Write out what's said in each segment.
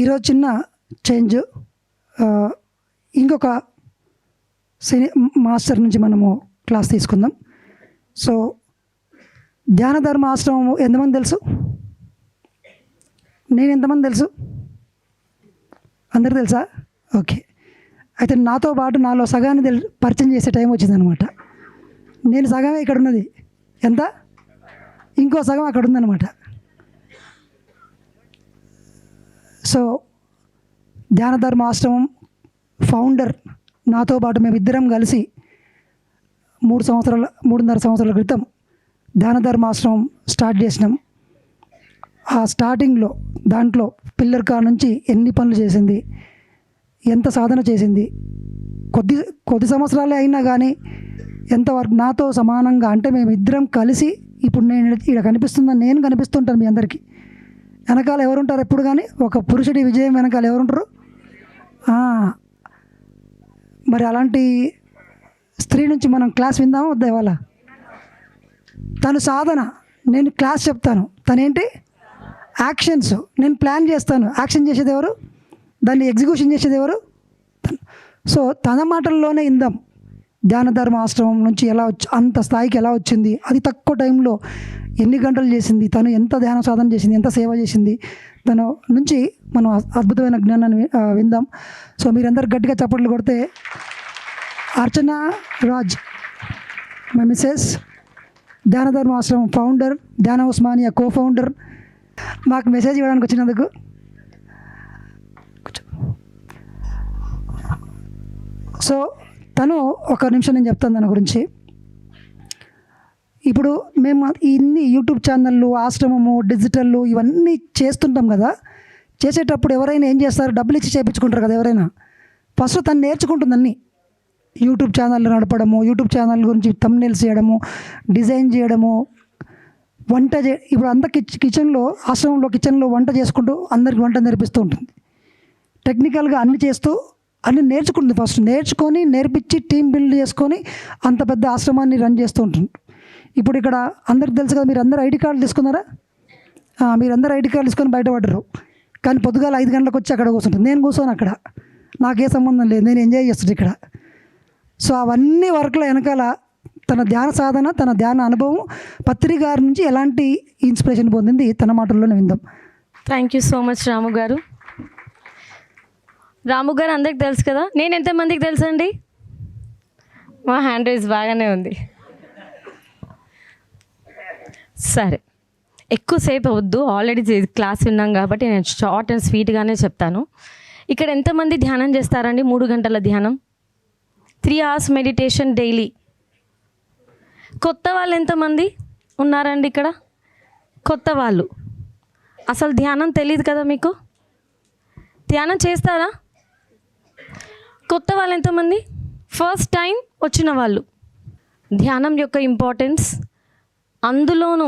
ఈరోజు చిన్న చేంజ్, ఇంకొక మాస్టర్ నుంచి మనము క్లాస్ తీసుకుందాం. సో ధ్యాన ధర్మ ఆశ్రమం ఎంతమంది తెలుసు? నేను ఎంతమంది తెలుసు? అందరు తెలుసా? ఓకే. అయితే నాతో పాటు నాలో సగాన్ని పరిచయం చేసే టైం వచ్చిందనమాట. నేను సగమే ఇక్కడ ఉన్నది, ఎంత ఇంకో సగం అక్కడ ఉందన్నమాట. సో ధ్యాన ధర్మ ఆశ్రమం ఫౌండర్ నాతో పాటు మేమిద్దరం కలిసి 3.5 సంవత్సరాల క్రితం ధ్యాన ధర్మ ఆశ్రమం స్టార్ట్ చేసినాం. ఆ స్టార్టింగ్లో దాంట్లో పిల్లర్ కాడ నుంచి ఎన్ని పనులు చేసింది, ఎంత సాధన చేసింది, కొద్ది సంవత్సరాలే అయినా కానీ ఎంతవరకు నాతో సమానంగా, అంటే మేమిద్దరం కలిసి ఇప్పుడు నేను ఇక్కడ కనిపిస్తుందని నేను కనిపిస్తుంటాను మీ అందరికీ. వెనకాల ఎవరుంటారు ఎప్పుడు కానీ? ఒక పురుషుడి విజయం వెనకాల ఎవరుంటారు? మరి అలాంటి స్త్రీ నుంచి మనం క్లాస్ విందామా వద్దా? ఇవాళ తను సాధన, నేను క్లాస్ చెప్తాను, తనేంటి యాక్షన్స్, నేను ప్లాన్ చేస్తాను, యాక్షన్ చేసేది ఎవరు, దాన్ని ఎగ్జిక్యూషన్ చేసేది ఎవరు? సో తన మాటల్లోనే ఇందాం. ధ్యాన ధర్మ ఆశ్రమం నుంచి ఎలా అంత స్థాయికి ఎలా వచ్చింది, అది తక్కువ టైంలో ఎన్ని గంటలు చేసింది, తను ఎంత ధ్యాన సాధన చేసింది, ఎంత సేవ చేసింది, తను నుంచి మనం అద్భుతమైన జ్ఞానాన్ని విందాం. సో మీరందరూ గట్టిగా చప్పట్లు కొడితే అర్చన రాజ్, మై మిసెస్, ధ్యాన ధర్మ ఆశ్రమం ఫౌండర్, ధ్యాన ఉస్మానియా కో ఫౌండర్, మాకు మెసేజ్ ఇవ్వడానికి వచ్చినందుకు. సో తను ఒక నిమిషం నేను చెప్తాను దాని గురించి. ఇప్పుడు మేము ఇన్ని యూట్యూబ్ ఛానళ్ళు, ఆశ్రమము, డిజిటల్ ఇవన్నీ చేస్తుంటాం కదా. చేసేటప్పుడు ఎవరైనా ఏం చేస్తారు? డబ్బులు ఇచ్చి చేయించుకుంటారు కదా ఎవరైనా. ఫస్ట్ తను నేర్చుకుంటుంది అన్నీ. యూట్యూబ్ ఛానల్ నడపడము, యూట్యూబ్ ఛానల్ గురించి థంబ్నెయిల్స్ చేయడము, డిజైన్ చేయడము, వంట ఇప్పుడు అంత కిచెన్లో, ఆశ్రమంలో కిచెన్లో వంట చేసుకుంటూ అందరికి వంట నేర్పిస్తూ ఉంటుంది. టెక్నికల్గా అన్ని చేస్తూ అన్నీ నేర్చుకుంటుంది. ఫస్ట్ నేర్చుకొని నేర్పించి టీం బిల్డ్ చేసుకొని అంత పెద్ద ఆశ్రమాన్ని రన్ చేస్తూ ఉంటుంది. ఇప్పుడు ఇక్కడ అందరికి తెలుసు కదా, మీరు అందరూ ఐడి కార్డులు తీసుకున్నారా? మీరందరూ ఐడి కార్డులు తీసుకొని బయటపడ్డరు. కానీ పొద్దుగాల 5 గంటలకు వచ్చి అక్కడ కూర్చుంటుంది. నేను కూర్చోను అక్కడ, నాకే సంబంధం లేదు, నేను ఎంజాయ్ చేస్తుంటే ఇక్కడ. సో అవన్నీ వర్క్ల వెనకాల తన ధ్యాన సాధన, తన ధ్యాన అనుభవం, పత్రి గారి నుంచి ఎలాంటి ఇన్స్పిరేషన్ పొందింది తన మాటల్లోనే విందాం. థ్యాంక్ యూ సో మచ్ రాము గారు. రాము గారు అందరికి తెలుసు కదా. నేను ఎంతమందికి తెలుసు అండి? మా హ్యాండ్ రైజ్ బాగానే ఉంది. సరే, ఎక్కువసేపు అవద్దు, ఆల్రెడీ క్లాస్ విన్నాం కాబట్టి నేను షార్ట్ అండ్ స్వీట్గానే చెప్తాను. ఇక్కడ ఎంతమంది ధ్యానం చేస్తారండి? 3 గంటల ధ్యానం, 3 hours మెడిటేషన్ డైలీ. కొత్త వాళ్ళు ఎంతమంది ఉన్నారండి ఇక్కడ? కొత్త వాళ్ళు అసలు ధ్యానం తెలియదు కదా మీకు? ధ్యానం చేస్తారా? కొత్త వాళ్ళు ఎంతమంది? ఫస్ట్ టైం వచ్చిన వాళ్ళు. ధ్యానం యొక్క ఇంపార్టెన్స్ అందులోనూ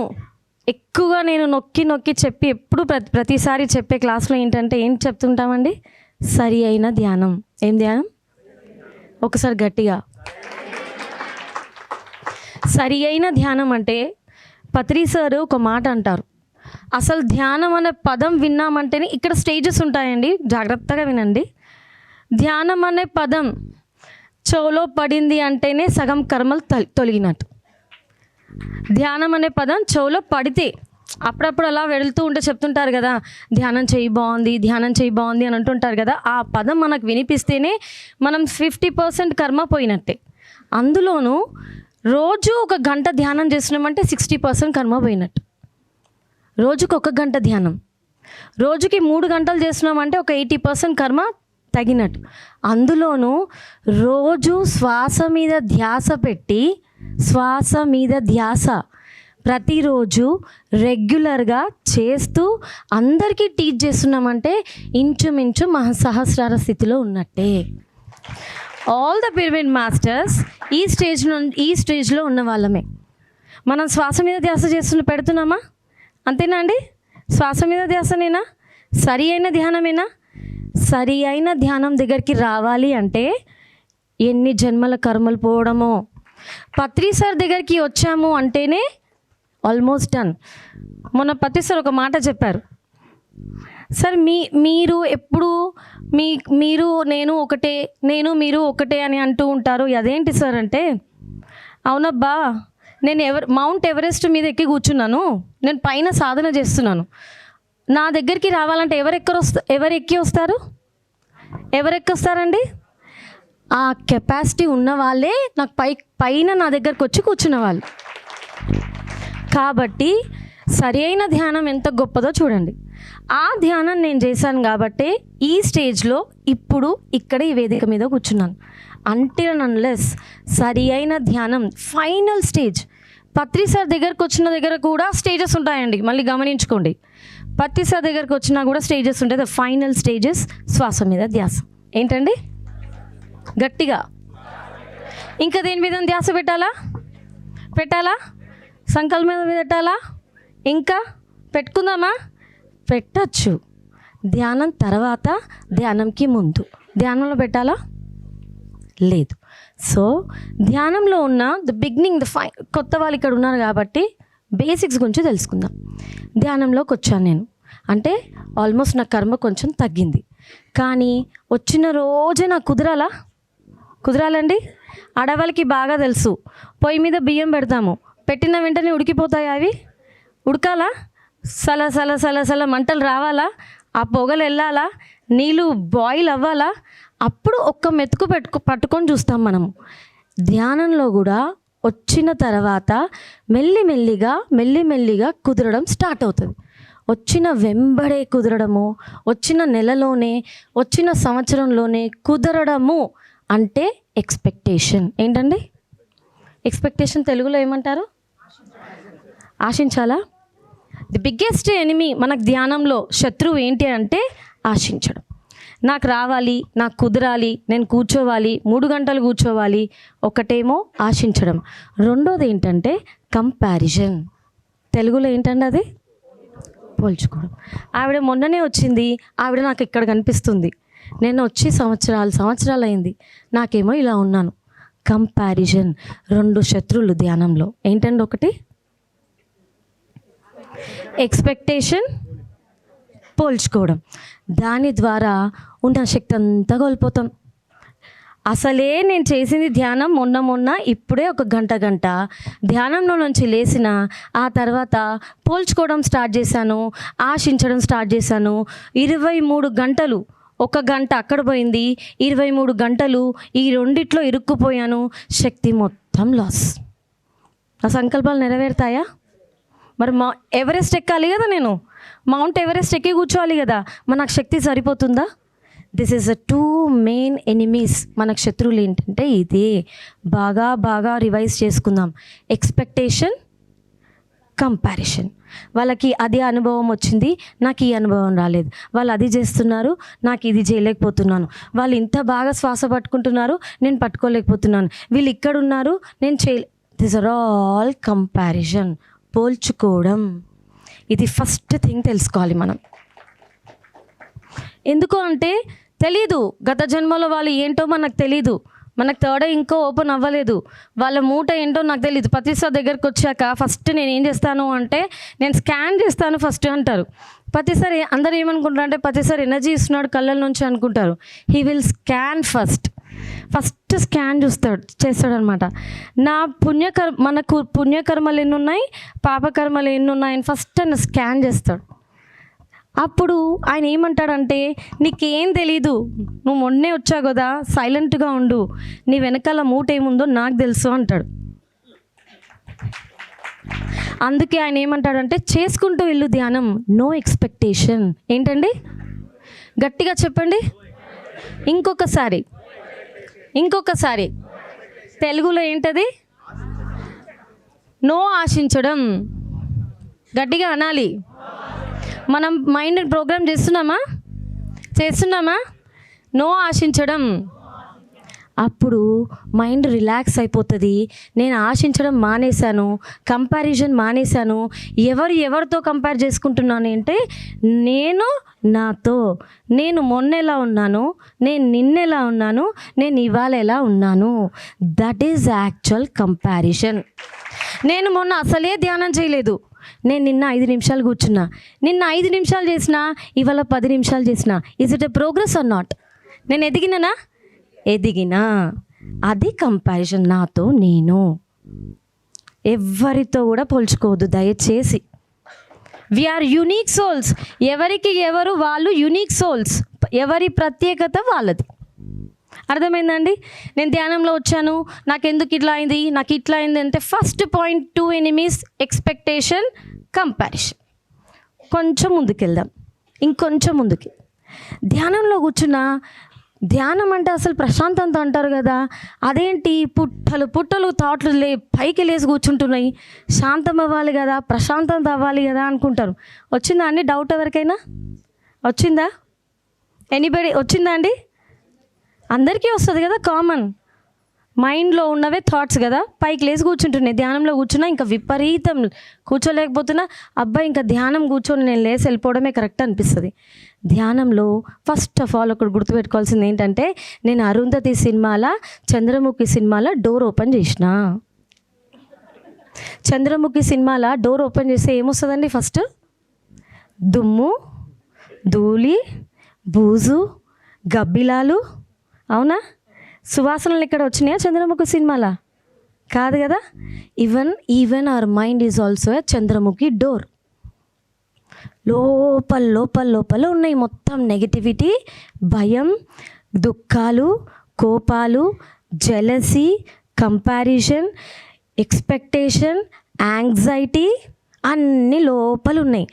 ఎక్కువగా నేను నొక్కి చెప్పి ఎప్పుడు ప్రతిసారి చెప్పే క్లాస్లో ఏంటంటే ఏం చెప్తుంటామండి? సరి అయిన ధ్యానం. ఏం ధ్యానం? ఒకసారి గట్టిగా. సరి అయిన ధ్యానం అంటే పత్రి సార్ ఒక మాట అంటారు. అసలు ధ్యానం అనే పదం విన్నామంటేనే ఇక్కడ స్టేజెస్ ఉంటాయండి, జాగ్రత్తగా వినండి. ధ్యానం అనే పదం చెవులో పడింది అంటేనే సగం కర్మలు తొలగినట్టు. ధ్యానం అనే పదం చెవులో పడితే, అప్పుడప్పుడు అలా వెళుతూ ఉంటే చెప్తుంటారు కదా, ధ్యానం చేయి బాగుంది, ధ్యానం చేయి బాగుంది అని అంటుంటారు కదా. ఆ పదం మనకు వినిపిస్తేనే మనం 50% కర్మ పోయినట్టే. అందులోనూ రోజు 1 గంట ధ్యానం చేస్తున్నామంటే 60% కర్మ పోయినట్టు. రోజుకు 1 గంట ధ్యానం, రోజుకి 3 గంటలు చేస్తున్నామంటే ఒక 80% కర్మ తగినట్టు. అందులోనూ రోజు శ్వాస మీద ధ్యాస పెట్టి, శ్వాస మీద ధ్యాస ప్రతిరోజు రెగ్యులర్గా చేస్తూ అందరికీ టీచ్ చేస్తున్నామంటే ఇంచుమించు సహస్రార స్థితిలో ఉన్నట్టే. ఆల్ ద పిరమిడ్ మాస్టర్స్ ఈ స్టేజ్లో ఉన్న వాళ్ళమే. మనం శ్వాస మీద ధ్యాస పెడుతున్నామా? అంతేనా అండి? శ్వాస మీద ధ్యాసనేనా? సరి అయిన ధ్యానమేనా? సరి అయిన ధ్యానం దగ్గరికి రావాలి అంటే ఎన్ని జన్మల కర్మలు పోవడమో. పత్రి సార్ దగ్గరికి వచ్చాము అంటేనే ఆల్మోస్ట్ డన్. మొన్న పత్రి సార్ ఒక మాట చెప్పారు, సార్ మీరు ఎప్పుడు మీరు ఒకటే అని అంటూ ఉంటారు. అదేంటి సార్ అంటే, అవునబ్బా నేను మౌంట్ ఎవరెస్ట్ మీద ఎక్కి కూర్చున్నాను, నేను పైన సాధన చేస్తున్నాను. నా దగ్గరికి రావాలంటే ఎవరు ఎక్కి వస్తారండి? ఆ కెపాసిటీ ఉన్న వాళ్ళే నాకు పైన నా దగ్గరకు వచ్చి కూర్చున్న వాళ్ళు. కాబట్టి సరి అయిన ధ్యానం ఎంత గొప్పదో చూడండి. ఆ ధ్యానం నేను చేశాను కాబట్టి ఈ స్టేజ్లో ఇప్పుడు ఇక్కడ ఈ వేదిక మీద కూర్చున్నాను. అంటిల్ అండ్ అన్లెస్ సరి అయిన ధ్యానం ఫైనల్ స్టేజ్. పత్రి సార్ దగ్గరకు వచ్చిన దగ్గర కూడా స్టేజెస్ ఉంటాయండి, మళ్ళీ గమనించుకోండి. పత్రి సార్ దగ్గరకు వచ్చినా కూడా స్టేజెస్ ఉంటాయి. ద ఫైనల్ స్టేజెస్ శ్వాస మీద ధ్యాస. ఏంటండి? గట్టిగా ఇంకా దేని మీద ధ్యాస పెట్టాలా? సంకల్పం మీద పెట్టాలా? ఇంకా పెట్టుకుందామా? పెట్టచ్చు. ధ్యానం తర్వాత, ధ్యానంకి ముందు. ధ్యానంలో పెట్టాలా? లేదు. సో ధ్యానంలో ఉన్న కొత్త వాళ్ళు ఇక్కడ ఉన్నారు కాబట్టి బేసిక్స్ గురించి తెలుసుకుందాం. ధ్యానంలోకి వచ్చాను నేను అంటే ఆల్మోస్ట్ నా కర్మ కొంచెం తగ్గింది. కానీ వచ్చిన రోజే నాకు కుదరాలండి. ఆడవాళ్ళకి బాగా తెలుసు, పొయ్యి మీద బియ్యం పెడతాము, పెట్టిన వెంటనే ఉడికిపోతాయి. అవి ఉడకాలా? సల మంటలు రావాలా? ఆ పొగలు వెళ్ళాలా? నీళ్ళు బాయిల్ అవ్వాలా? అప్పుడు ఒక్క మెతుకు పట్టుకొని చూస్తాం మనము. ధ్యానంలో కూడా వచ్చిన తర్వాత మెల్లిమెల్లిగా కుదరడం స్టార్ట్ అవుతుంది. వచ్చిన వెంబడే కుదరడము, వచ్చిన నెలలోనే, వచ్చిన సంవత్సరంలోనే కుదరడము అంటే ఎక్స్పెక్టేషన్. ఏంటండి ఎక్స్పెక్టేషన్? తెలుగులో ఏమంటారు? ఆశించాలా? ది బిగ్గెస్ట్ ఎనిమీ మనకు ధ్యానంలో శత్రువు ఏంటి అంటే ఆశించడం. నాకు రావాలి, నాకు కుదరాలి, నేను కూర్చోవాలి, 3 గంటలు కూర్చోవాలి. ఒకటేమో ఆశించడం, రెండోది ఏంటంటే కంపారిజన్. తెలుగులో ఏంటండి అది? పోల్చుకోవడం. ఆవిడ మొన్ననే వచ్చింది, ఆవిడ నాకు ఇక్కడ కనిపిస్తుంది, నేను వచ్చి సంవత్సరాలు అయింది, నాకేమో ఇలా ఉన్నాను. కంపారిజన్. 2 శత్రువులు ధ్యానంలో. ఏంటండి? ఒకటి ఎక్స్పెక్టేషన్, పోల్చుకోవడం. దాని ద్వారా ఉన్న శక్తి అంతా కోల్పోతాం. అసలే నేను చేసింది ధ్యానం మొన్న ఇప్పుడే ఒక గంట ధ్యానంలో నుంచి లేచిన ఆ తర్వాత పోల్చుకోవడం స్టార్ట్ చేశాను, ఆశించడం స్టార్ట్ చేశాను. 23 గంటలు, 1 గంట అక్కడ పోయింది, 23 గంటలు ఈ రెండిట్లో ఇరుక్కుపోయాను. శక్తి మొత్తం లాస్. ఆ సంకల్పాలు నెరవేరుతాయా? మరి ఎవరెస్ట్ ఎక్కాలి కదా, నేను మౌంట్ ఎవరెస్ట్ ఎక్కి కూర్చోవాలి కదా, మరి నాకు శక్తి సరిపోతుందా? This is the 2 main enemies. మనకు శత్రువులు ఏంటంటే ఇదే. బాగా రివైజ్ చేసుకుందాం. Expectation, comparison. వాళ్ళకి అదే అనుభవం వచ్చింది, నాకు ఈ అనుభవం రాలేదు. వాళ్ళు అది చేస్తున్నారు, నాకు ఇది చేయలేకపోతున్నాను. వాళ్ళు ఇంత బాగా శ్వాస పట్టుకుంటున్నారు, నేను పట్టుకోలేకపోతున్నాను. వీళ్ళు ఇక్కడ ఉన్నారు, నేను దిస్ ఆర్ ఆల్ కంపారిజన్. పోల్చుకోవడం. ఇది ఫస్ట్ థింగ్ తెలుసుకోవాలి మనం. ఎందుకు అంటే తెలీదు, గత జన్మలో వాళ్ళు ఏంటో మనకు తెలీదు. మనకు థర్డ్ ఇంకో ఓపెన్ అవ్వలేదు. వాళ్ళ మూట ఏంటో నాకు తెలియదు. ప్రతిసారి దగ్గరకు వచ్చాక ఫస్ట్ నేను ఏం చేస్తాను అంటే నేను స్కాన్ చేస్తాను ఫస్ట్ అంటారు. ప్రతిసారి అందరూ ఏమనుకుంటారు అంటే ప్రతిసారి ఎనర్జీ ఇస్తున్నాడు కళ్ళ నుంచి అనుకుంటారు. He will scan first scan చేస్తాడనమాట. నా మనకు పుణ్యకర్మలు ఎన్ని ఉన్నాయి, పాపకర్మలు ఎన్ని ఉన్నాయని ఫస్ట్ ఆయన స్కాన్ చేస్తాడు. అప్పుడు ఆయన ఏమంటాడంటే నీకేం తెలీదు, నువ్వు మొన్నే వచ్చావు కదా, సైలెంట్గా ఉండు, నీ వెనకాల మూట ఏముందో నాకు తెలుసు అంటాడు. అందుకే ఆయన ఏమంటాడంటే చేసుకుంటూ వెళ్ళు ధ్యానం, నో ఎక్స్పెక్టేషన్. ఏంటండి? గట్టిగా చెప్పండి. ఇంకొకసారి తెలుగులో ఏంటది? నో ఆశించడం. గట్టిగా అనాలి. మనం మైండ్ ప్రోగ్రామ్ చేస్తున్నామా? నో ఆశించడం. అప్పుడు మైండ్ రిలాక్స్ అయిపోతుంది. నేను ఆశించడం మానేశాను, కంపారిజన్ మానేశాను. ఎవరితో కంపేర్ చేసుకుంటున్నాను అంటే నేను నాతో. నేను మొన్న ఎలా ఉన్నాను, నేను నిన్నెలా ఉన్నాను, నేను ఇవాళ ఎలా ఉన్నాను. That is actual comparison. నేను మొన్న అసలే ధ్యానం చేయలేదు, నేను నిన్న 5 నిమిషాలు కూర్చున్నా, నిన్న 5 నిమిషాలు చేసినా, ఇవాళ 10 నిమిషాలు చేసినా, is it a progress or not? నేను ఎదిగినా. అది కంపారిజన్, నాతో నేను. ఎవరితో కూడా పోల్చుకోవద్దు దయచేసి. We are unique souls. ఎవరికి ఎవరు వాళ్ళు యూనిక్ సోల్స్. ఎవరి ప్రత్యేకత వాళ్ళది. అర్థమైందండి? నేను ధ్యానంలో వచ్చాను, నాకెందుకు ఇట్లా అయింది, నాకు ఇట్లా అయింది అంటే first point 2 enemies expectation, comparison. కొంచెం ముందుకెళ్దాం, ఇంకొంచెం ముందుకి. ధ్యానంలో కూర్చున్నా, ధ్యానం అంటే అసలు ప్రశాంతత అంటారు కదా, అదేంటి పుట్టలు థాట్లు పైకి లేసి కూర్చుంటున్నాయి, శాంతం అవ్వాలి కదా, ప్రశాంతత అవ్వాలి కదా అనుకుంటారు. వచ్చిందా అండి డౌట్ ఎవరికైనా? వచ్చిందా? ఎనీబడి వచ్చిందా అండి? అందరికీ వస్తుంది కదా, కామన్. మైండ్లో ఉన్నవే థాట్స్ కదా, పైకి లేసి కూర్చుంటున్నాయి. ధ్యానంలో కూర్చున్నా ఇంకా విపరీతం కూర్చోలేకపోతున్నా, అబ్బాయి ఇంకా ధ్యానం కూర్చొని నేను లేసి వెళ్ళిపోవడమే కరెక్ట్ అనిపిస్తుంది. ధ్యానంలో ఫస్ట్ ఆఫ్ ఆల్ ఒకటి గుర్తుపెట్టుకోవాల్సింది ఏంటంటే, నేను అరుంధతి సినిమాల, చంద్రముఖి సినిమాల డోర్ ఓపెన్ చేసిన. చంద్రముఖి సినిమాల డోర్ ఓపెన్ చేస్తే ఏమొస్తుందండి? ఫస్ట్ దుమ్ము, ధూళి, బూజు, గబ్బిలాలు. అవునా? సువాసనలు ఇక్కడ వచ్చినాయా చంద్రముఖి సినిమాలా? కాదు కదా. Even our mind is also a Chandramukhi door. లోపల ఉన్నాయి మొత్తం నెగటివిటీ, భయం, దుఃఖాలు, కోపాలు, జెలసీ, కంపారిజన్, ఎక్స్పెక్టేషన్, యాంగ్జైటీ అన్నీ లోపల ఉన్నాయి.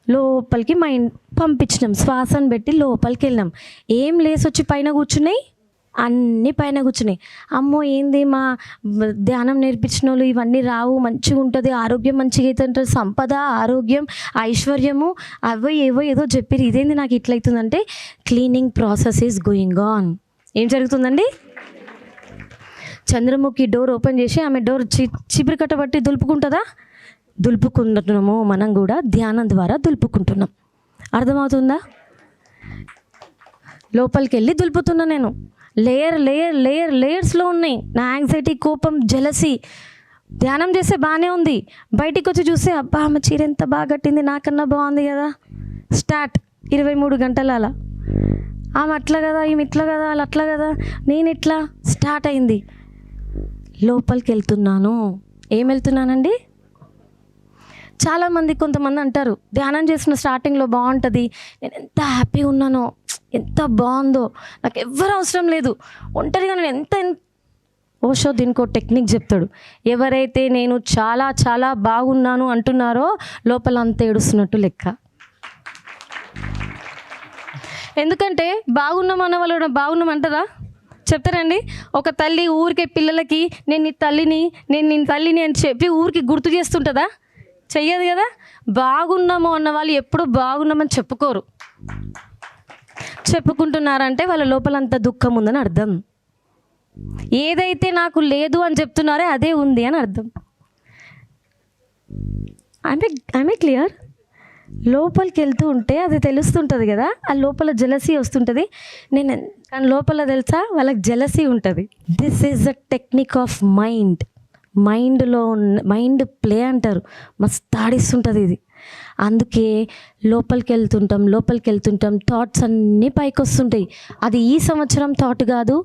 లోపలికి మైండ్ పంపించినాం, శ్వాసను పెట్టి లోపలికి వెళ్ళినాం. ఏం లేసొచ్చి పైన కూర్చున్నాయి? అన్నీ పైన కూర్చున్నాయి. అమ్మో ఏంది, మా ధ్యానం నేర్పించిన వాళ్ళు ఇవన్నీ రావు, మంచిగా ఉంటుంది, ఆరోగ్యం మంచిగా అవుతుంటుంది, సంపద, ఆరోగ్యం, ఐశ్వర్యము, ఏవో ఏదో చెప్పారు. ఇదేంది నాకు ఇట్లయితుందంటే, cleaning process is going on. ఏం జరుగుతుందండి? చంద్రముఖి డోర్ ఓపెన్ చేసి ఆమె డోర్ చీపిరి కట్టబట్టి దులుపుకుంటుందా? దులుపుకుంటున్నాము. మనం కూడా ధ్యానం ద్వారా దులుపుకుంటున్నాం. అర్థమవుతుందా? లోపలికి వెళ్ళి దులుపుతున్నా నేను. లేయర్స్లో ఉన్నాయి నా యాంగ్జైటీ, కోపం, జెలసీ. ధ్యానం చేస్తే బాగానే ఉంది, బయటికి వచ్చి చూస్తే అబ్బా ఆమె చీర ఎంత బాగా కట్టింది, నాకన్నా బాగుంది కదా. స్టార్ట్ 23 గంటల అలా. ఆమె అట్లా కదా, ఈమె ఇట్లా కదా, వాళ్ళు అట్లా కదా, నేను ఇట్లా. స్టార్ట్ అయింది. లోపలికి వెళ్తున్నాను. ఏం వెళ్తున్నానండి? చాలామంది, కొంతమంది అంటారు ధ్యానం చేసిన స్టార్టింగ్లో బాగుంటుంది, నేను ఎంత హ్యాపీగా ఉన్నానో, ఎంత బాగుందో, నాకు ఎవ్వరు అవసరం లేదు, ఒంటరిగా నేను ఎంత. ఓషో దీనికి ఒక టెక్నిక్ చెప్తాడు. ఎవరైతే నేను చాలా చాలా బాగున్నాను అంటున్నారో లోపల అంత ఏడుస్తున్నట్టు లెక్క. ఎందుకంటే బాగున్నాం అన్న వాళ్ళు బాగున్నామంటారా? చెప్తారండి. ఒక తల్లి ఊరికే పిల్లలకి నేను నీ తల్లిని అని చెప్పి ఊరికి గుర్తు చేస్తుంటుందా? చెయ్యదు కదా. బాగున్నాము అన్న వాళ్ళు ఎప్పుడు బాగున్నామని చెప్పుకోరు. చెప్పుకుంటున్నారంటే వాళ్ళ లోపల అంత దుఃఖం ఉందని అర్థం. ఏదైతే నాకు లేదు అని చెప్తున్నారో అదే ఉంది అని అర్థం. ఐమే క్లియర్? లోపలికి వెళ్తూ ఉంటే అది తెలుస్తుంటుంది కదా, ఆ లోపల జెలసీ వస్తుంటుంది. కానీ లోపల తెలుసా వాళ్ళకి జెలసీ ఉంటుంది. This is the technique of mind. Mind play అంటారు, మస్తు ఆడిస్తుంటుంది ఇది. అందుకే లోపలికి వెళ్తుంటాం, థాట్స్ అన్నీ పైకి వస్తుంటాయి. అది ఈ సంవత్సరం థాట్ కాదు,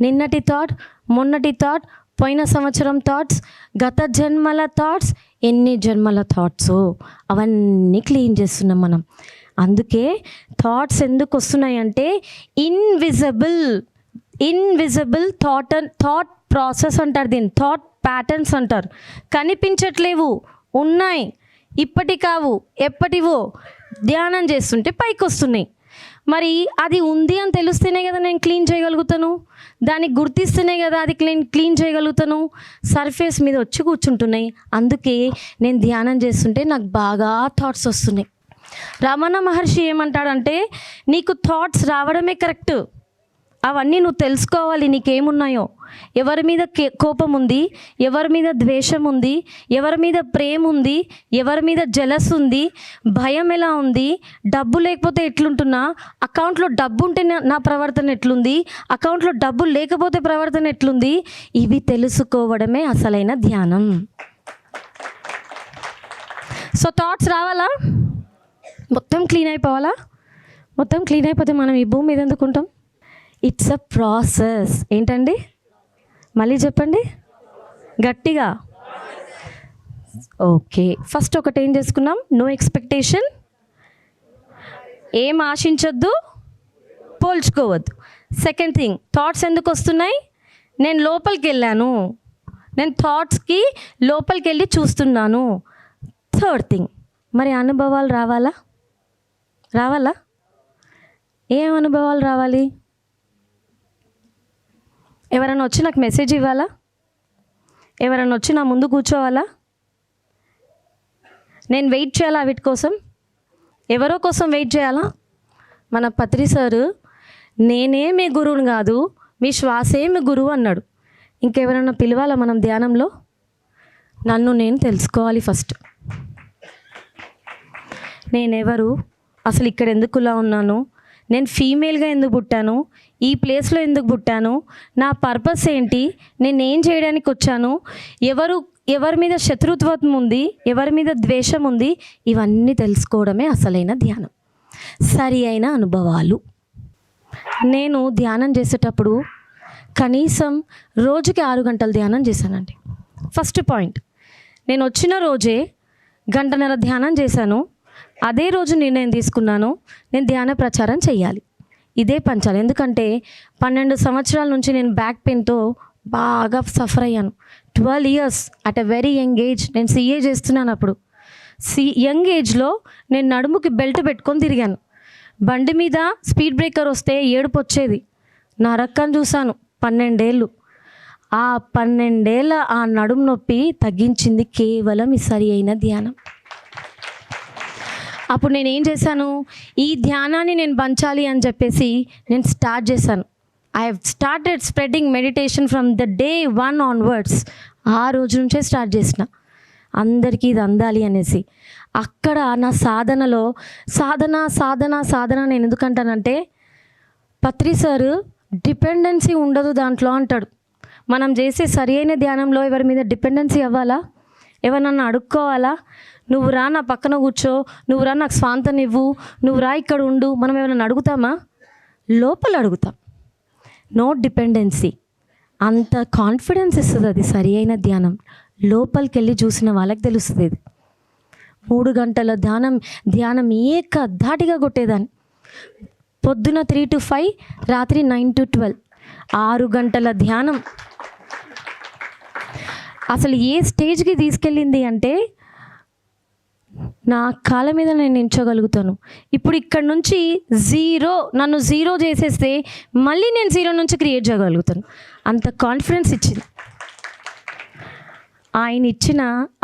నిన్నటి థాట్, మొన్నటి థాట్, పోయిన సంవత్సరం థాట్స్, గత జన్మల థాట్స్, ఎన్ని జన్మల థాట్సో అవన్నీ క్లీన్ చేస్తున్నాం మనం. అందుకే థాట్స్ ఎందుకు వస్తున్నాయి అంటే ఇన్విజిబుల్ థాట్ ప్రాసెస్ అంటారు దీన్ని, థాట్ ప్యాటర్న్స్ అంటారు. కనిపించట్లేవు, ఉన్నాయి, ఇప్పటి కావు, ఎప్పటివో. ధ్యానం చేస్తుంటే పైకి వస్తున్నాయి. మరి అది ఉంది అని తెలిస్తేనే కదా నేను క్లీన్ చేయగలుగుతాను, దాన్ని గుర్తిస్తేనే కదా అది క్లీన్ చేయగలుగుతాను. సర్ఫేస్ మీద వచ్చి కూర్చుంటున్నాయి. అందుకే నేను ధ్యానం చేస్తుంటే నాకు బాగా థాట్స్ వస్తున్నాయి. రమణ మహర్షి ఏమంటాడంటే, నీకు థాట్స్ రావడమే కరెక్ట్, అవన్నీ నువ్వు తెలుసుకోవాలి నీకేమున్నాయో. ఎవరి మీద కోపం ఉంది, ఎవరి మీద ద్వేషం ఉంది, ఎవరి మీద ప్రేమ ఉంది, ఎవరి మీద జలస్ ఉంది, భయం ఎలా ఉంది, డబ్బు లేకపోతే ఎట్లుంటున్నా, అకౌంట్లో డబ్బు ఉంటే నా ప్రవర్తన ఎట్లుంది, అకౌంట్లో డబ్బు లేకపోతే ప్రవర్తన ఎట్లుంది, ఇవి తెలుసుకోవడమే అసలైన ధ్యానం. సో థాట్స్ రావాలా, మొత్తం క్లీన్ అయిపోవాలా. మొత్తం క్లీన్ అయిపోతే మనం ఈ భూమి మీద ఎందుకు ఉంటాం? It's a process. ఏంటండి, మళ్ళీ చెప్పండి గట్టిగా. ఓకే, ఫస్ట్ ఒకటి ఏం చేసుకున్నాం, నో ఎక్స్పెక్టేషన్, ఏం ఆశించొద్దు, పోల్చుకోవద్దు. సెకండ్ థింగ్, థాట్స్ ఎందుకు వస్తున్నాయి, నేను లోపలికి వెళ్ళాను, నేను థాట్స్కి లోపలికి వెళ్ళి చూస్తున్నాను. థర్డ్ థింగ్, మరి అనుభవాలు రావాలా? రావాలా? ఏం అనుభవాలు రావాలి? ఎవరైనా వచ్చి నాకు మెసేజ్ ఇవ్వాలా? ఎవరైనా వచ్చి నా ముందు కూర్చోవాలా? నేను వెయిట్ చేయాలా వీటి కోసం? ఎవరో కోసం వెయిట్ చేయాలా? మన పత్రి సారు నేనే మీ గురువుని కాదు, మీ శ్వాసే మీ గురువు అన్నాడు. ఇంకెవరైనా పిలవాలా మనం ధ్యానంలో? నన్ను నేను తెలుసుకోవాలి ఫస్ట్. నేనెవరు, అసలు ఇక్కడ ఎందుకులా ఉన్నాను, నేను ఫీమేల్గా ఎందుకు పుట్టాను, ఈ ప్లేస్లో ఎందుకు పుట్టాను, నా పర్పస్ ఏంటి, నేనేం చేయడానికి వచ్చాను, ఎవరి మీద శత్రుత్వం ఉంది, ఎవరి మీద ద్వేషం ఉంది, ఇవన్నీ తెలుసుకోవడమే అసలైన ధ్యానం, సరి అయిన అనుభవాలు. నేను ధ్యానం చేసేటప్పుడు కనీసం రోజుకి 6 గంటలు ధ్యానం చేశానండి. ఫస్ట్ పాయింట్, నేను వచ్చిన రోజే 1.5 గంటల ధ్యానం చేశాను. అదే రోజు నిర్ణయం తీసుకున్నాను, నేను ధ్యాన ప్రచారం చేయాలి, ఇదే పంచాలి. ఎందుకంటే 12 సంవత్సరాల నుంచి నేను బ్యాక్ పెయిన్తో బాగా సఫర్ అయ్యాను. 12 years at a very young age. నేను CA చేస్తున్నాను అప్పుడు. యంగ్ ఏజ్లో నేను నడుముకి బెల్ట్ పెట్టుకొని తిరిగాను. బండి మీద స్పీడ్ బ్రేకర్ వస్తే ఏడుపు వచ్చేది. నా రక్కను చూశాను 12 ఏళ్ళు. ఆ 12 ఏళ్ళ ఆ నడుము నొప్పి తగ్గించింది కేవలం ఈ సరి అయిన ధ్యానం. అప్పుడు నేను ఏం చేశాను, ఈ ధ్యానాన్ని నేను పంచాలి అని చెప్పేసి నేను స్టార్ట్ చేశాను. I have started spreading meditation from the day 1 onwards. ఆ రోజు నుంచే స్టార్ట్ చేసిన అందరికీ ఇది అందాలి అనేసి. అక్కడ నా సాధనలో సాధన నేను ఎందుకంటానంటే, పత్రి సారు డిపెండెన్సీ ఉండదు దాంట్లో అంటాడు. మనం చేసే సరి అయిన ధ్యానంలో ఎవరి మీద డిపెండెన్సీ అవ్వాలా, ఎవరన్నా అడుక్కోవాలా, నువ్వు రా నా పక్కన కూర్చో, నువ్వు రా నాకు స్వాంతం ఇవ్వు, నువ్వు రా ఇక్కడ ఉండు, మనం ఏమైనా అడుగుతామా? లోపల అడుగుతాం. No dependency. అంత కాన్ఫిడెన్స్ ఇస్తుంది అది సరి అయిన ధ్యానం. లోపలికి వెళ్ళి చూసిన వాళ్ళకి తెలుస్తుంది. ఇది 3 గంటల ధ్యానం ఏకధాటిగా కొట్టేదాన్ని. పొద్దున 3 to 5, రాత్రి 9 to 12, 6 గంటల ధ్యానం. అసలు ఏ స్టేజ్కి తీసుకెళ్ళింది అంటే, నా కాళ్ళ మీద నేను నించోగలుగుతాను. ఇప్పుడు ఇక్కడ నుంచి నన్ను జీరో చేసేస్తే మళ్ళీ నేను 0 నుంచి క్రియేట్ చేయగలుగుతాను. అంత కాన్ఫిడెన్స్ ఇచ్చింది ఆయన ఇచ్చిన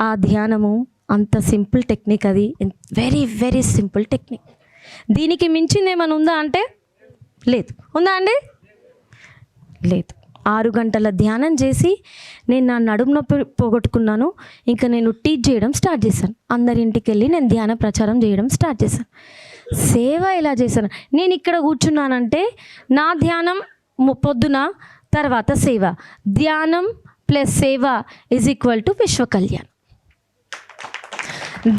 ఆ ధ్యానము. అంత సింపుల్ టెక్నిక్ అది, వెరీ వెరీ సింపుల్ టెక్నిక్. దీనికి మించింది ఏమైనా ఉందా అంటే లేదు. ఉందా అండి? లేదు. 6 గంటల ధ్యానం చేసి నేను నా నడుము నొప్పి పోగొట్టుకున్నాను. ఇంకా నేను టీచ్ చేయడం స్టార్ట్ చేశాను. అందరింటికి వెళ్ళి నేను ధ్యాన ప్రచారం చేయడం స్టార్ట్ చేశాను. సేవ ఎలా చేశాను, నేను ఇక్కడ కూర్చున్నానంటే నా ధ్యానం పొద్దున, తర్వాత సేవ. ధ్యానం ప్లస్ సేవ ఈజ్ ఈక్వల్ టు విశ్వ కళ్యాణం.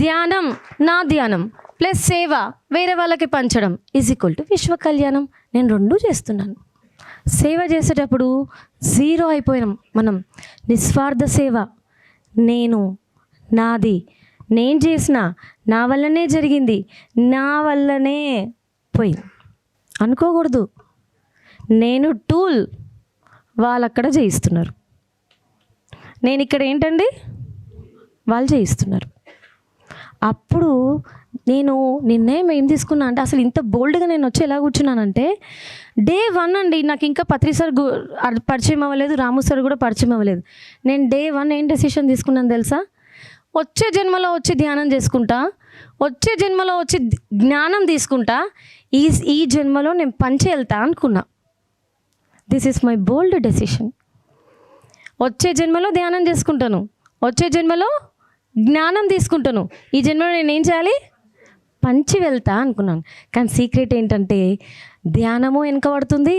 ధ్యానం, నా ధ్యానం ప్లస్ సేవ వేరే వాళ్ళకి పంచడం ఈజ్ ఈక్వల్ టు విశ్వ కళ్యాణం. నేను 2 చేస్తున్నాను. సేవ చేసేటప్పుడు 0 అయిపోయినాం మనం. నిస్వార్థ సేవ. నేను, నాది, నేను చేసిన, నా వల్లనే జరిగింది, నా వల్లనే పోయింది అనుకోకూడదు. నేను టూల్, వాళ్ళు అక్కడ చేయిస్తున్నారు, నేను ఇక్కడ ఏంటండి, వాళ్ళు చేయిస్తున్నారు. అప్పుడు నేను నిర్ణయం ఏం తీసుకున్నా అంటే, అసలు ఇంత బోల్డ్గా నేను వచ్చి ఎలా కూర్చున్నానంటే, Day 1 అండి. నాకు ఇంకా పత్రి సార్ పరిచయం అవ్వలేదు, రాము సార్ కూడా పరిచయం అవ్వలేదు. నేను Day 1 ఏం డెసిషన్ తీసుకున్నాను తెలుసా? వచ్చే జన్మలో వచ్చి ధ్యానం చేసుకుంటా, వచ్చే జన్మలో వచ్చి జ్ఞానం తీసుకుంటా, ఈ జన్మలో నేను పంచి వెళ్తా అనుకున్నా. This is my bold decision. వచ్చే జన్మలో ధ్యానం చేసుకుంటాను, వచ్చే జన్మలో జ్ఞానం తీసుకుంటాను, ఈ జన్మలో నేను ఏం చేయాలి, పంచి వెళ్తా అనుకున్నాను. కానీ సీక్రెట్ ఏంటంటే, ధ్యానము వెనకబడుతుంది,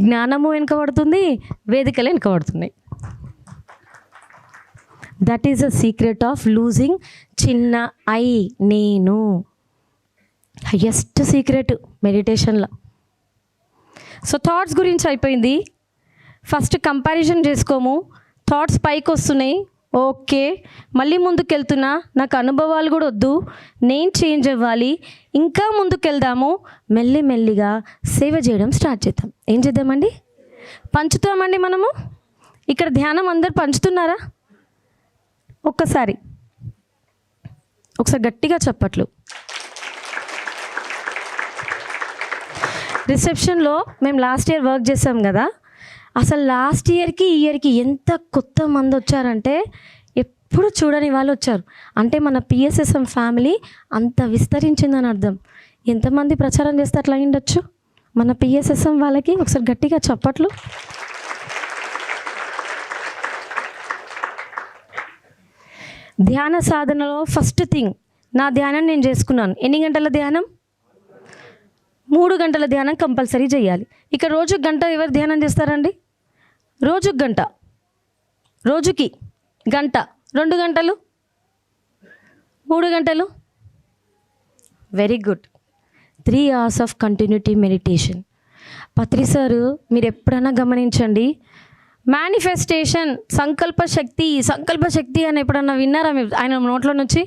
జ్ఞానము వెనకబడుతుంది, వేదికలు వెనకబడుతున్నాయి. That is the secret of losing చిన్న ఐ, నేను. హయ్యెస్ట్ సీక్రెట్ మెడిటేషన్లో. సో థాట్స్ గురించి అయిపోయింది. ఫస్ట్ కంపారిజన్ చేసుకోము. థాట్స్ పైకి వస్తున్నాయి, ఓకే, మళ్ళీ ముందుకు వెళ్తున్నా, నాకు అనుభవాలు కూడా వద్దు, నేను చేంజ్ అవ్వాలి, ఇంకా ముందుకు వెళ్దాము. మెల్లిగా సేవ చేయడం స్టార్ట్ చేద్దాం. ఏం చేద్దామండి? పంచుతామండి మనము. ఇక్కడ ధ్యానం అందరు పంచుతున్నారా? ఒకసారి గట్టిగా చప్పట్లు. రిసెప్షన్లో మేము లాస్ట్ ఇయర్ వర్క్ చేసాం కదా, అసలు లాస్ట్ ఇయర్కి ఈ ఇయర్కి ఎంత కొత్త మంది వచ్చారంటే ఎప్పుడు చూడని వాళ్ళు వచ్చారు. అంటే మన పిఎస్ఎస్ఎం ఫ్యామిలీ అంత విస్తరించిందని అర్థం. ఎంతమంది ప్రచారం చేస్తే అట్లా అయ్యుండొచ్చు మన పిఎస్ఎస్ఎం వాళ్ళకి? ఒకసారి గట్టిగా చప్పట్లు. ధ్యాన సాధనలో ఫస్ట్ థింగ్, నా ధ్యానం నేను చేసుకున్నాను. ఎన్ని గంటల ధ్యానం? 3 గంటల ధ్యానం కంపల్సరీ చేయాలి. ఇక రోజుకి గంట ఎవరు ధ్యానం చేస్తారండి? రోజుకి గంట, రోజుకి గంట, 2 గంటలు, 3 గంటలు. Very good. 3 hours of continuity meditation. Patri sir మీరు ఎప్పుడైనా గమనించండి, మేనిఫెస్టేషన్, సంకల్ప శక్తి అని ఎప్పుడన్నా విన్నారా మీరు? ఆయన నోట్లో నుంచి